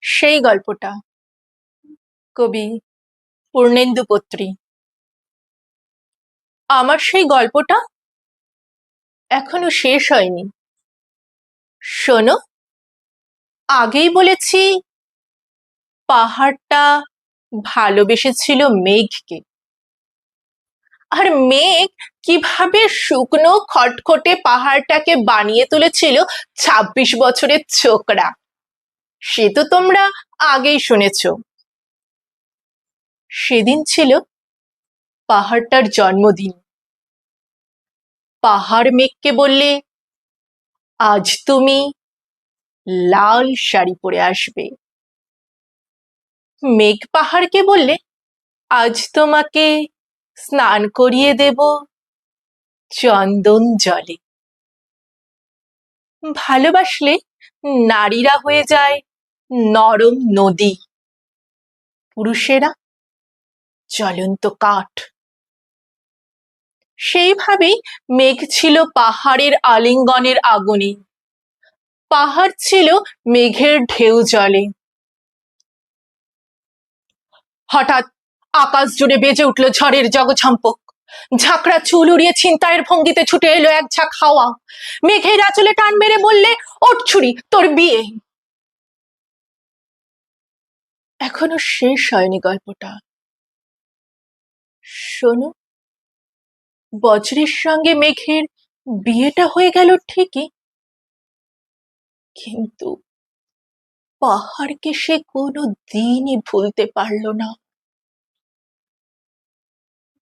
সেই গল্পটা। কবি পূর্ণেন্দু পত্রী। আমার সেই গল্পটা এখনো শেষ হয়নি। শোনো, আগেই বলেছি পাহাড়টা ভালোবেসেছিল মেঘকে, আর মেঘ কিভাবে শুকনো খটখটে পাহাড়টাকে বানিয়ে তুলেছিল ২৬ বছরের ছোকরা, সে তো তোমরা আগেই শুনেছ। সেদিন ছিল পাহাড়টার জন্মদিন। পাহাড় মেঘকে বললে, আজ তুমি লাল শাড়ি পরে আসবে। মেঘ পাহাড়কে বললে, আজ তোমাকে স্নান করিয়ে দেব চন্দন জলে। ভালোবাসলে নারীরা হয়ে যায় নরম নদী, পুরুষেরা জ্বলন্ত কাঠ। সেইভাবেই মেঘ ছিল পাহাড়ের আলিঙ্গনের আগুনে, পাহাড় ছিল মেঘের ঢেউ জলে। হঠাৎ আকাশ জুড়ে বেজে উঠল ঝড়ের জগঝম্পক। ঝাঁকড়া চুল উড়িয়ে ছিনতাইয়ের ভঙ্গিতে ছুটে এলো এক ঝাঁক হাওয়া। মেঘের আঁচলে টান মেরে বললে, ওঠ ছুরি, তোর বিয়ে। এখনো শেষ হয়নি গল্পটা। শোনো, বজ্রের সঙ্গে মেঘের বিয়েটা হয়ে গেল ঠিকই, কিন্তু পাহাড়কে সে কোনো দিনই ভুলতে পারল না।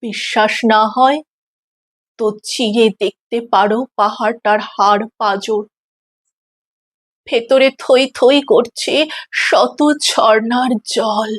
বিশ্বাস না হয় তো চিরে দেখতে পারো পাহাড়টার হাড় পাঁজর। ভেতরে থই থই করছে শত ঝর্ণার জল।